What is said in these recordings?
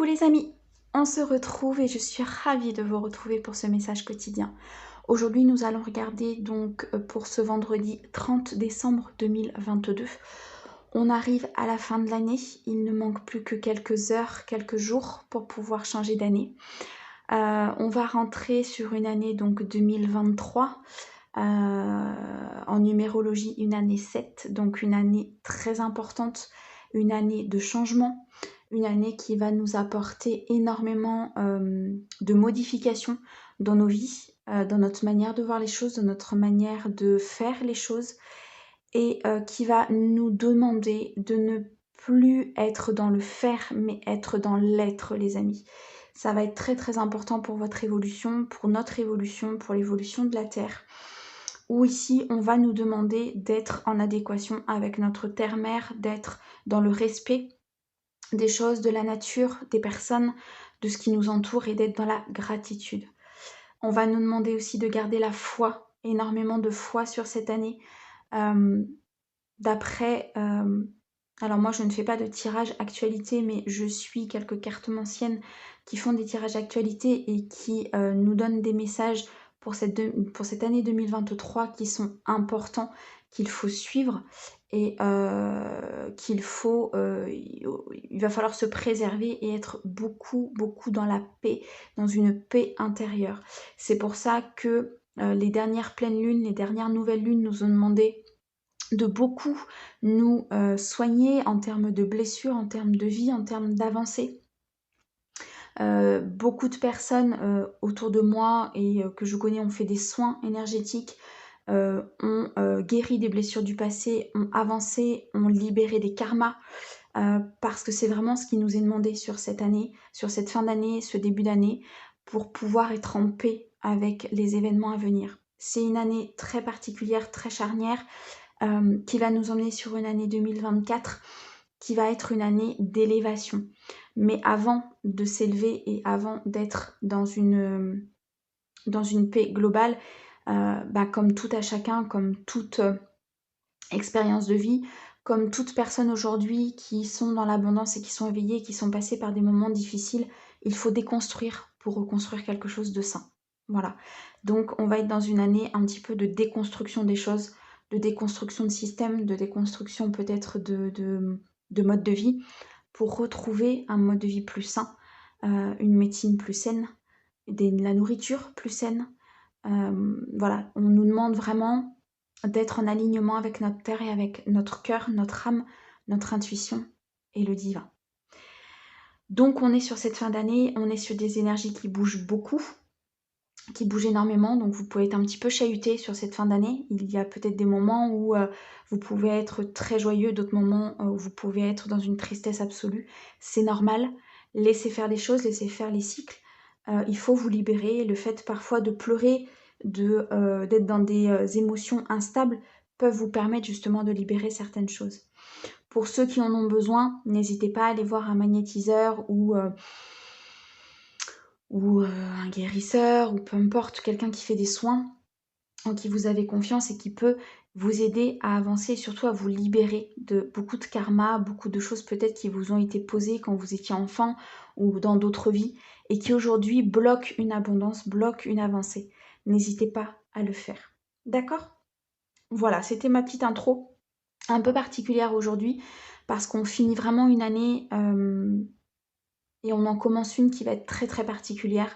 les amis, on se retrouve et je suis ravie de vous retrouver pour ce message quotidien. Aujourd'hui, nous allons regarder donc pour ce vendredi 30 décembre 2022. On arrive à la fin de l'année, il ne manque plus que quelques heures, quelques jours pour pouvoir changer d'année. On va rentrer sur une année donc 2023, en numérologie une année 7, donc une année très importante, une année de changement, une année qui va nous apporter énormément de modifications dans nos vies, dans notre manière de voir les choses, dans notre manière de faire les choses, et qui va nous demander de ne plus être dans le faire, mais être dans l'être, les amis. Ça va être très très important pour votre évolution, pour notre évolution, pour l'évolution de la Terre, où ici on va nous demander d'être en adéquation avec notre terre-mère, d'être dans le respect des choses, de la nature, des personnes, de ce qui nous entoure et d'être dans la gratitude. On va nous demander aussi de garder la foi, énormément de foi sur cette année. Alors moi je ne fais pas de tirage actualité, mais je suis quelques cartomanciennes qui font des tirages actualité et qui nous donnent des messages pour cette année 2023 qui sont importants, qu'il faut suivre et il va falloir se préserver et être beaucoup dans la paix, dans une paix intérieure. C'est pour ça que les dernières pleines lunes, les dernières nouvelles lunes nous ont demandé de beaucoup nous soigner en termes de blessures, en termes de vie, en termes d'avancée. Beaucoup de personnes autour de moi et que je connais ont fait des soins énergétiques, ont guéri des blessures du passé, ont avancé, ont libéré des karmas, parce que c'est vraiment ce qui nous est demandé sur cette année, sur cette fin d'année, ce début d'année, pour pouvoir être en paix avec les événements à venir. C'est une année très particulière, très charnière, qui va nous emmener sur une année 2024 qui va être une année d'élévation. Mais avant de s'élever et avant d'être dans une paix globale, comme tout à chacun, comme toute expérience de vie, comme toute personne aujourd'hui qui sont dans l'abondance et qui sont éveillées, qui sont passées par des moments difficiles, il faut déconstruire pour reconstruire quelque chose de sain. Voilà. Donc on va être dans une année un petit peu de déconstruction des choses, de déconstruction de systèmes, de déconstruction peut-être de mode de vie, pour retrouver un mode de vie plus sain, une médecine plus saine, la nourriture plus saine. Voilà, on nous demande vraiment d'être en alignement avec notre terre et avec notre cœur, notre âme, notre intuition et le divin. Donc on est sur cette fin d'année, on est sur des énergies qui bougent beaucoup, qui bougent énormément, donc vous pouvez être un petit peu chahuté sur cette fin d'année. Il y a peut-être des moments où vous pouvez être très joyeux, d'autres moments où vous pouvez être dans une tristesse absolue. C'est normal, laissez faire les choses, laissez faire les cycles. Il faut vous libérer. Le fait parfois de pleurer, d'être dans des émotions instables, peuvent vous permettre justement de libérer certaines choses. Pour ceux qui en ont besoin, n'hésitez pas à aller voir un magnétiseur ou un guérisseur, ou peu importe, quelqu'un qui fait des soins, en qui vous avez confiance et qui peut vous aider à avancer et surtout à vous libérer de beaucoup de karma, beaucoup de choses peut-être qui vous ont été posées quand vous étiez enfant ou dans d'autres vies et qui aujourd'hui bloquent une abondance, bloquent une avancée. N'hésitez pas à le faire. D'accord ? Voilà, c'était ma petite intro un peu particulière aujourd'hui parce qu'on finit vraiment une année et on en commence une qui va être très très particulière.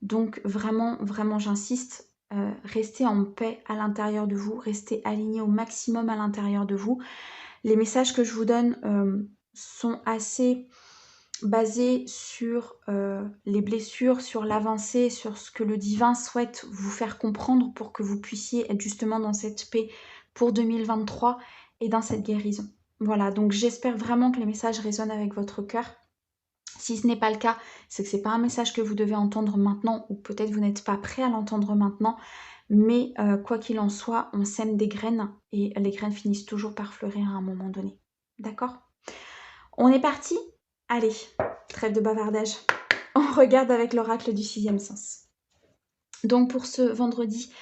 Donc vraiment j'insiste, restez en paix à l'intérieur de vous, restez alignés au maximum à l'intérieur de vous. Les messages que je vous donne sont assez basés sur les blessures, sur l'avancée, sur ce que le divin souhaite vous faire comprendre pour que vous puissiez être justement dans cette paix pour 2023 et dans cette guérison. Voilà, donc j'espère vraiment que les messages résonnent avec votre cœur. Si ce n'est pas le cas, c'est que ce n'est pas un message que vous devez entendre maintenant, ou peut-être vous n'êtes pas prêt à l'entendre maintenant, mais quoi qu'il en soit, on sème des graines et les graines finissent toujours par fleurir à un moment donné. D'accord ? On est parti ? Allez, trêve de bavardage. On regarde avec l'oracle du 6e sens. Donc pour ce vendredi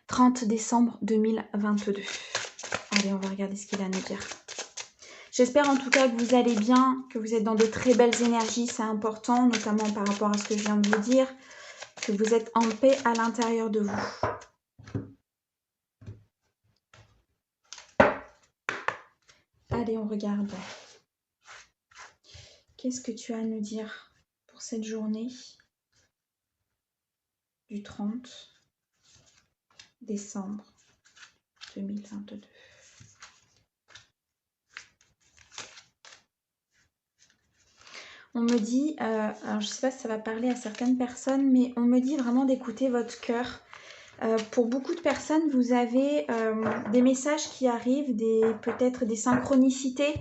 30 décembre 2022. Allez, on va regarder ce qu'il a à nous dire. J'espère en tout cas que vous allez bien, que vous êtes dans de très belles énergies, c'est important, notamment par rapport à ce que je viens de vous dire, que vous êtes en paix à l'intérieur de vous. Allez, on regarde. Qu'est-ce que tu as à nous dire pour cette journée du 30 décembre 2022? On me dit, alors je ne sais pas si ça va parler à certaines personnes, mais on me dit vraiment d'écouter votre cœur. Pour beaucoup de personnes, vous avez des messages qui arrivent, peut-être des synchronicités.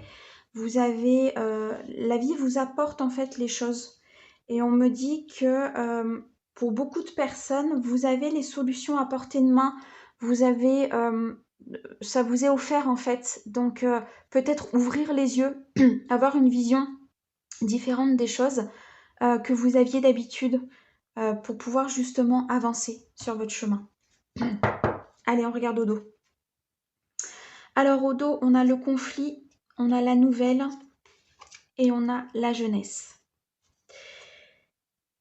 Vous avez, la vie vous apporte en fait les choses. Et on me dit que pour beaucoup de personnes, vous avez les solutions à portée de main. Vous avez, ça vous est offert en fait. Donc peut-être ouvrir les yeux, avoir une vision différente des choses que vous aviez d'habitude pour pouvoir justement avancer sur votre chemin. Allez, on regarde au dos. Alors au dos, on a le conflit, on a la nouvelle et on a la jeunesse.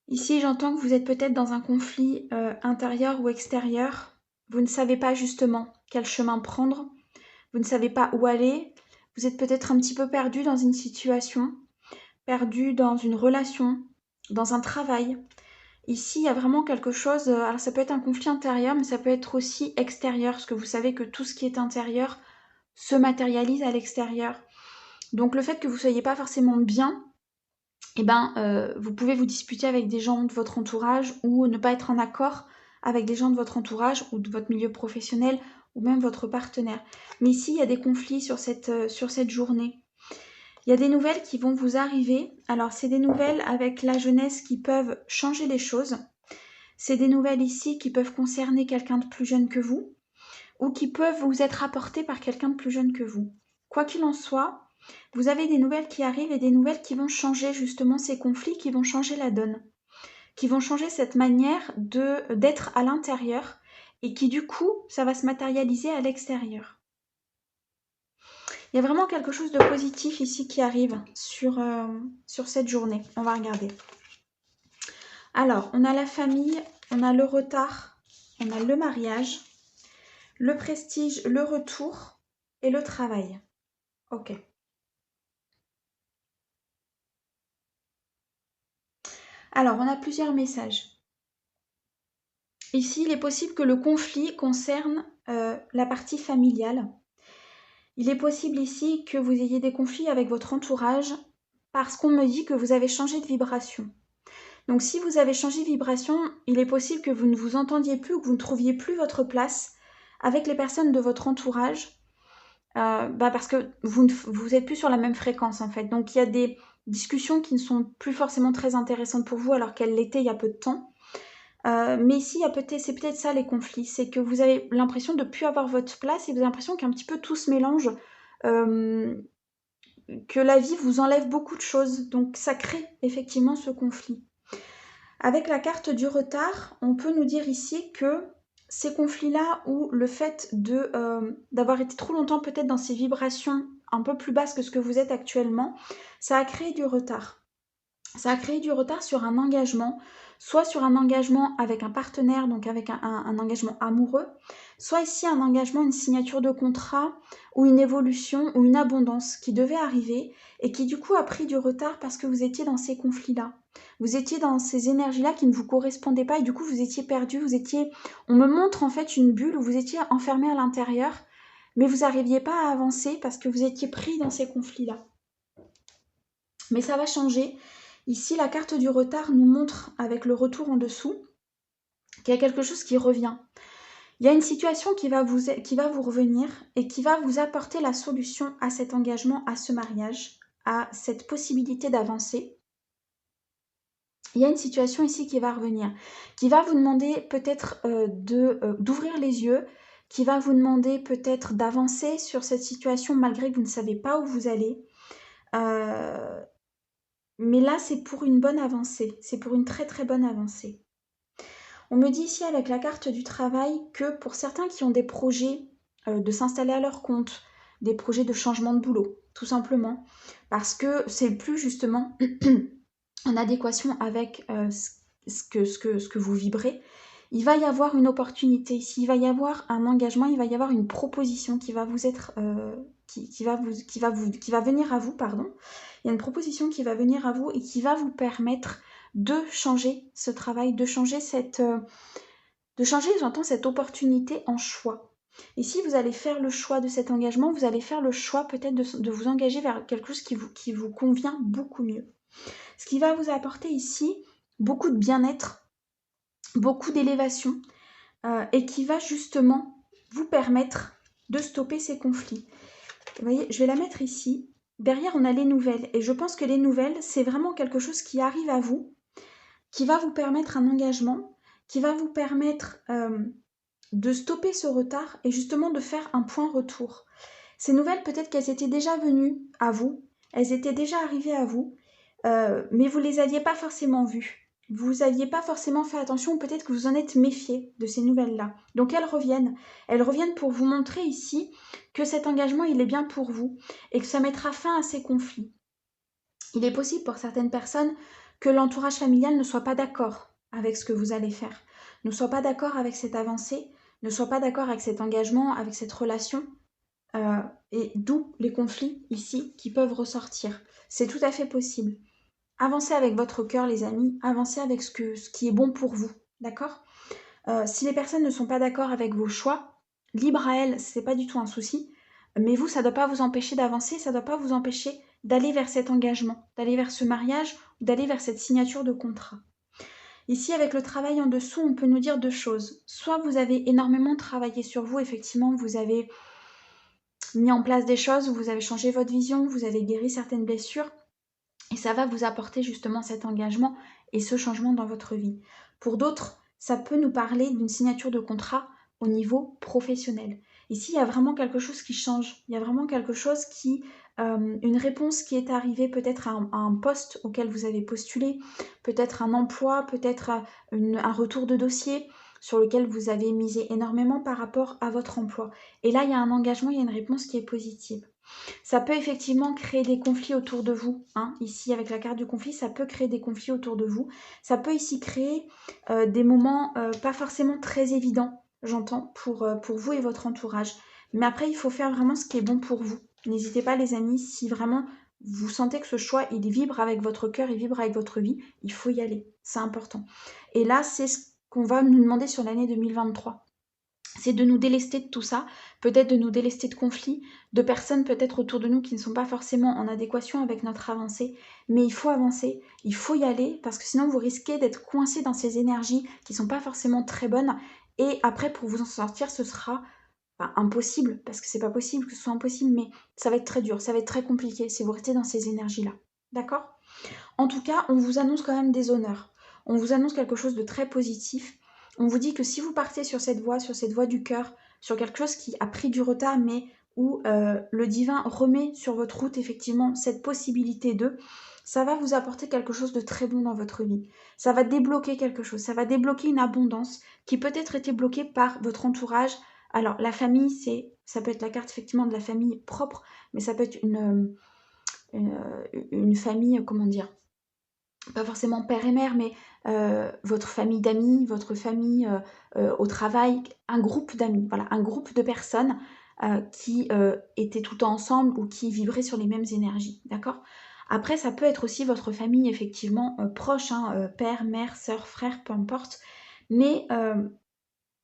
Ici, j'entends que vous êtes peut-être dans un conflit intérieur ou extérieur. Vous ne savez pas justement quel chemin prendre. Vous ne savez pas où aller. Vous êtes peut-être un petit peu perdu dans une situation, perdu dans une relation, dans un travail. Ici, il y a vraiment quelque chose, alors ça peut être un conflit intérieur, mais ça peut être aussi extérieur, parce que vous savez que tout ce qui est intérieur se matérialise à l'extérieur. Donc le fait que vous ne soyez pas forcément bien, eh ben, vous pouvez vous disputer avec des gens de votre entourage ou ne pas être en accord avec des gens de votre entourage ou de votre milieu professionnel ou même votre partenaire. Mais ici, il y a des conflits sur cette journée. Il y a des nouvelles qui vont vous arriver. Alors, c'est des nouvelles avec la jeunesse qui peuvent changer les choses. C'est des nouvelles ici qui peuvent concerner quelqu'un de plus jeune que vous ou qui peuvent vous être apportées par quelqu'un de plus jeune que vous. Quoi qu'il en soit, vous avez des nouvelles qui arrivent et des nouvelles qui vont changer justement ces conflits, qui vont changer la donne, qui vont changer cette manière d'être à l'intérieur et qui du coup, ça va se matérialiser à l'extérieur. Il y a vraiment quelque chose de positif ici qui arrive sur cette journée. On va regarder. Alors, on a la famille, on a le retard, on a le mariage, le prestige, le retour et le travail. Ok. Alors, on a plusieurs messages. Ici, il est possible que le conflit concerne la partie familiale. Il est possible ici que vous ayez des conflits avec votre entourage parce qu'on me dit que vous avez changé de vibration. Donc si vous avez changé de vibration, il est possible que vous ne vous entendiez plus ou que vous ne trouviez plus votre place avec les personnes de votre entourage parce que vous n'êtes plus sur la même fréquence en fait. Donc il y a des discussions qui ne sont plus forcément très intéressantes pour vous alors qu'elles l'étaient il y a peu de temps. Mais ici, c'est peut-être ça les conflits, c'est que vous avez l'impression de ne plus avoir votre place et vous avez l'impression qu'un petit peu tout se mélange, que la vie vous enlève beaucoup de choses. Donc ça crée effectivement ce conflit. Avec la carte du retard, on peut nous dire ici que ces conflits-là ou le fait d'avoir été trop longtemps peut-être dans ces vibrations un peu plus basses que ce que vous êtes actuellement, ça a créé du retard. Ça a créé du retard sur un engagement, soit sur un engagement avec un partenaire, donc avec un engagement amoureux, soit ici un engagement, une signature de contrat ou une évolution ou une abondance qui devait arriver et qui du coup a pris du retard parce que vous étiez dans ces conflits-là. Vous étiez dans ces énergies-là qui ne vous correspondaient pas et du coup vous étiez perdu, on me montre en fait une bulle où vous étiez enfermé à l'intérieur, mais vous n'arriviez pas à avancer parce que vous étiez pris dans ces conflits-là. Mais ça va changer. Ici, la carte du retard nous montre, avec le retour en dessous, qu'il y a quelque chose qui revient. Il y a une situation qui va vous revenir et qui va vous apporter la solution à cet engagement, à ce mariage, à cette possibilité d'avancer. Il y a une situation ici qui va revenir, qui va vous demander peut-être d'ouvrir les yeux, qui va vous demander peut-être d'avancer sur cette situation malgré que vous ne savez pas où vous allez. Mais là, c'est pour une bonne avancée. C'est pour une très très bonne avancée. On me dit ici avec la carte du travail que pour certains qui ont des projets de s'installer à leur compte, des projets de changement de boulot, tout simplement, parce que c'est plus justement en adéquation avec ce que vous vibrez. Il va y avoir une opportunité ici, il va y avoir un engagement, il va y avoir une proposition qui va vous être, qui va venir à vous, pardon. Il y a une proposition qui va venir à vous et qui va vous permettre de changer ce travail, j'entends cette opportunité en choix. Et si vous allez faire le choix de cet engagement, vous allez faire le choix peut-être de vous engager vers quelque chose qui vous convient beaucoup mieux. Ce qui va vous apporter ici beaucoup de bien-être, beaucoup d'élévation, et qui va justement vous permettre de stopper ces conflits. Vous voyez, je vais la mettre ici. Derrière, on a les nouvelles. Et je pense que les nouvelles, c'est vraiment quelque chose qui arrive à vous, qui va vous permettre un engagement, qui va vous permettre de stopper ce retard et justement de faire un point retour. Ces nouvelles, peut-être qu'elles étaient déjà venues à vous, elles étaient déjà arrivées à vous, mais vous ne les aviez pas forcément vues. Vous n'aviez pas forcément fait attention, ou peut-être que vous en êtes méfié de ces nouvelles-là. Donc elles reviennent. Elles reviennent pour vous montrer ici que cet engagement, il est bien pour vous et que ça mettra fin à ces conflits. Il est possible pour certaines personnes que l'entourage familial ne soit pas d'accord avec ce que vous allez faire, ne soit pas d'accord avec cette avancée, ne soit pas d'accord avec cet engagement, avec cette relation, et d'où les conflits ici qui peuvent ressortir. C'est tout à fait possible. Avancez avec votre cœur, les amis, avancez avec ce qui est bon pour vous, d'accord? Si les personnes ne sont pas d'accord avec vos choix, libre à elles, c'est pas du tout un souci, mais vous, ça ne doit pas vous empêcher d'avancer, ça ne doit pas vous empêcher d'aller vers cet engagement, d'aller vers ce mariage, d'aller vers cette signature de contrat. Ici, avec le travail en dessous, on peut nous dire deux choses. Soit vous avez énormément travaillé sur vous, effectivement, vous avez mis en place des choses, vous avez changé votre vision, vous avez guéri certaines blessures, et ça va vous apporter justement cet engagement et ce changement dans votre vie. Pour d'autres, ça peut nous parler d'une signature de contrat au niveau professionnel. Ici, il y a vraiment quelque chose qui change. Il y a vraiment quelque chose une réponse qui est arrivée peut-être à un poste auquel vous avez postulé, peut-être un emploi, peut-être un retour de dossier sur lequel vous avez misé énormément par rapport à votre emploi. Et là, il y a un engagement, il y a une réponse qui est positive. Ça peut effectivement créer des conflits autour de vous. Hein. Ici, avec la carte du conflit, ça peut créer des conflits autour de vous. Ça peut ici créer des moments pas forcément très évidents, j'entends, pour vous et votre entourage. Mais après, il faut faire vraiment ce qui est bon pour vous. N'hésitez pas, les amis, si vraiment vous sentez que ce choix, il vibre avec votre cœur, il vibre avec votre vie, il faut y aller. C'est important. Et là, c'est ce qu'on va nous demander sur l'année 2023. C'est de nous délester de tout ça, peut-être de nous délester de conflits, de personnes peut-être autour de nous qui ne sont pas forcément en adéquation avec notre avancée. Mais il faut avancer, il faut y aller, parce que sinon vous risquez d'être coincé dans ces énergies qui ne sont pas forcément très bonnes. Et après, pour vous en sortir, ce sera impossible, parce que c'est pas possible que ce soit impossible, mais ça va être très dur, ça va être très compliqué si vous restez dans ces énergies-là. D'accord ? En tout cas, on vous annonce quand même des honneurs. On vous annonce quelque chose de très positif. On vous dit que si vous partez sur cette voie du cœur, sur quelque chose qui a pris du retard, mais où le divin remet sur votre route effectivement cette possibilité ça va vous apporter quelque chose de très bon dans votre vie. Ça va débloquer quelque chose, ça va débloquer une abondance qui peut-être était bloquée par votre entourage. Alors la famille, ça peut être la carte effectivement de la famille propre, mais ça peut être une famille, comment dire, pas forcément père et mère, mais votre famille d'amis, votre famille au travail, un groupe d'amis, voilà, un groupe de personnes qui étaient tout le temps ensemble ou qui vibraient sur les mêmes énergies, d'accord? Après, ça peut être aussi votre famille, effectivement, proche, hein, père, mère, sœur, frère, peu importe, mais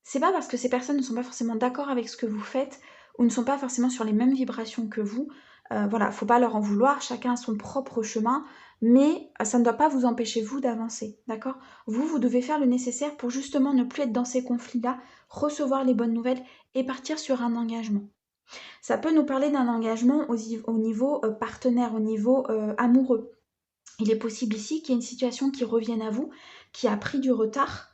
c'est pas parce que ces personnes ne sont pas forcément d'accord avec ce que vous faites ou ne sont pas forcément sur les mêmes vibrations que vous. Voilà, faut pas leur en vouloir, chacun a son propre chemin, mais ça ne doit pas vous empêcher vous d'avancer, d'accord? Vous devez faire le nécessaire pour justement ne plus être dans ces conflits-là, recevoir les bonnes nouvelles et partir sur un engagement. Ça peut nous parler d'un engagement au niveau partenaire, au niveau amoureux. Il est possible ici qu'il y ait une situation qui revienne à vous, qui a pris du retard,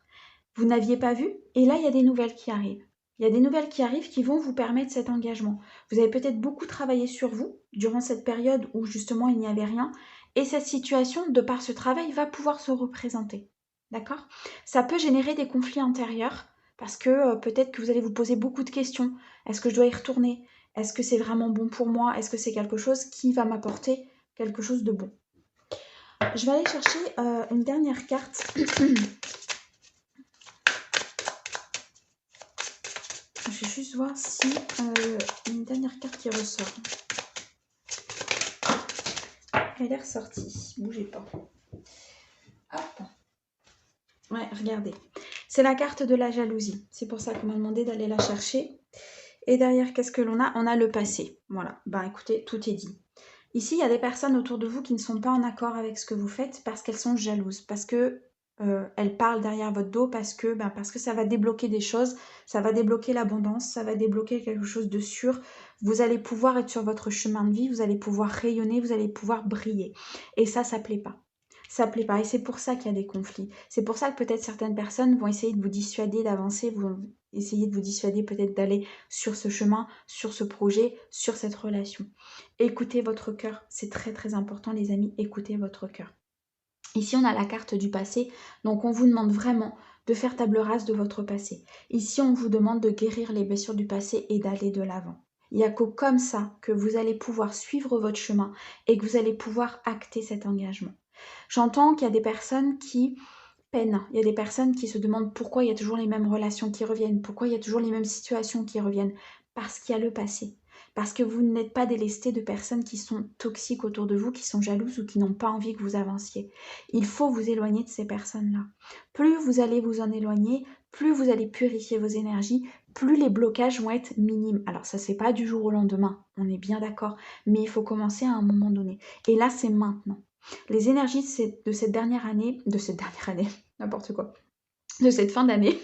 vous n'aviez pas vu, et là, il y a des nouvelles qui arrivent. Il y a des nouvelles qui arrivent qui vont vous permettre cet engagement. Vous avez peut-être beaucoup travaillé sur vous durant cette période où justement il n'y avait rien, et cette situation, de par ce travail, va pouvoir se représenter. D'accord ? Ça peut générer des conflits intérieurs, parce que peut-être que vous allez vous poser beaucoup de questions. Est-ce que je dois y retourner ? Est-ce que c'est vraiment bon pour moi? Est-ce que c'est quelque chose qui va m'apporter quelque chose de bon? Je vais aller chercher une dernière carte. Je vais juste voir si une dernière carte qui ressort. Elle est ressortie. Bougez pas. Hop. Ouais, regardez. C'est la carte de la jalousie. C'est pour ça qu'on m'a demandé d'aller la chercher. Et derrière, qu'est-ce que l'on a? On a le passé. Voilà. Ben écoutez, tout est dit. Ici, il y a des personnes autour de vous qui ne sont pas en accord avec ce que vous faites parce qu'elles sont jalouses, parce que elles parlent derrière votre dos, parce que ça va débloquer des choses, ça va débloquer l'abondance, ça va débloquer quelque chose de sûr. Vous allez pouvoir être sur votre chemin de vie, vous allez pouvoir rayonner, vous allez pouvoir briller. Et ça plaît pas. Ça plaît pas. Et c'est pour ça qu'il y a des conflits. C'est pour ça que peut-être certaines personnes vont essayer de vous dissuader d'avancer, vont essayer de vous dissuader peut-être d'aller sur ce chemin, sur ce projet, sur cette relation. Écoutez votre cœur, c'est très très important les amis, écoutez votre cœur. Ici on a la carte du passé, donc on vous demande vraiment de faire table rase de votre passé. Ici on vous demande de guérir les blessures du passé et d'aller de l'avant. Il n'y a que comme ça que vous allez pouvoir suivre votre chemin et que vous allez pouvoir acter cet engagement. J'entends qu'il y a des personnes qui peinent, il y a des personnes qui se demandent pourquoi il y a toujours les mêmes relations qui reviennent, pourquoi il y a toujours les mêmes situations qui reviennent, parce qu'il y a le passé. Parce que vous n'êtes pas délesté de personnes qui sont toxiques autour de vous, qui sont jalouses ou qui n'ont pas envie que vous avanciez. Il faut vous éloigner de ces personnes-là. Plus vous allez vous en éloigner, plus vous allez purifier vos énergies, plus les blocages vont être minimes. Alors ça, c'est pas du jour au lendemain, on est bien d'accord, mais il faut commencer à un moment donné. Et là, c'est maintenant. Les énergies de cette dernière année, n'importe quoi, de cette fin d'année,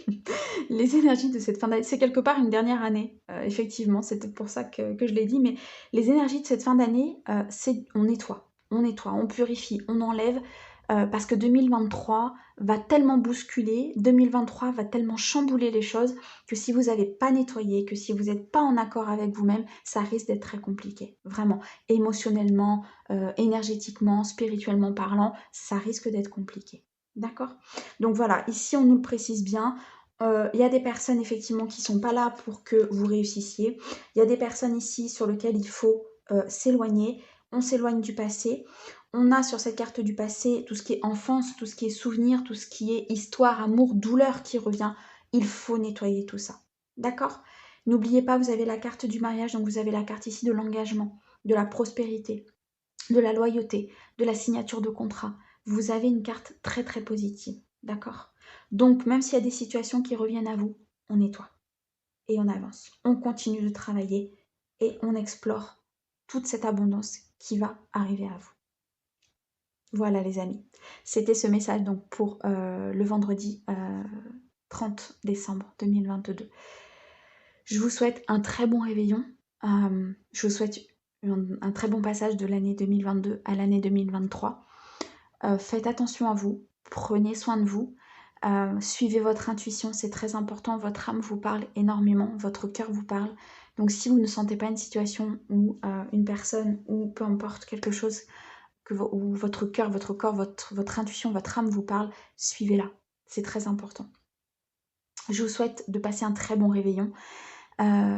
les énergies de cette fin d'année, c'est quelque part une dernière année, effectivement, c'est peut-être pour ça que je l'ai dit, mais les énergies de cette fin d'année, c'est on nettoie, on purifie, on enlève, parce que 2023 va tellement bousculer, 2023 va tellement chambouler les choses, que si vous n'avez pas nettoyé, que si vous n'êtes pas en accord avec vous-même, ça risque d'être très compliqué, vraiment, émotionnellement, énergétiquement, spirituellement parlant, ça risque d'être compliqué. D'accord? Donc voilà, ici on nous le précise bien. Il y a des personnes effectivement qui ne sont pas là pour que vous réussissiez. Il y a des personnes ici sur lesquelles il faut s'éloigner. On s'éloigne du passé. On a sur cette carte du passé tout ce qui est enfance, tout ce qui est souvenir, tout ce qui est histoire, amour, douleur qui revient. Il faut nettoyer tout ça. D'accord? N'oubliez pas, vous avez la carte du mariage, donc vous avez la carte ici de l'engagement, de la prospérité, de la loyauté, de la signature de contrat. Vous avez une carte très très positive. D'accord? Donc, même s'il y a des situations qui reviennent à vous, on nettoie et on avance. On continue de travailler et on explore toute cette abondance qui va arriver à vous. Voilà les amis, c'était ce message donc pour le vendredi 30 décembre 2022. Je vous souhaite un très bon réveillon. Je vous souhaite un très bon passage de l'année 2022 à l'année 2023. Faites attention à vous, prenez soin de vous. Suivez votre intuition, c'est très important. Votre âme vous parle énormément, votre cœur vous parle. Donc si vous ne sentez pas une situation ou une personne ou peu importe quelque chose où votre cœur, votre corps, votre intuition, votre âme vous parle, suivez-la. C'est très important. Je vous souhaite de passer un très bon réveillon.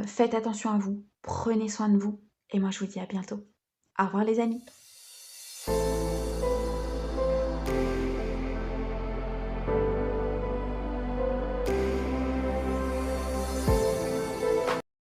Faites attention à vous, prenez soin de vous et moi je vous dis à bientôt. Au revoir les amis.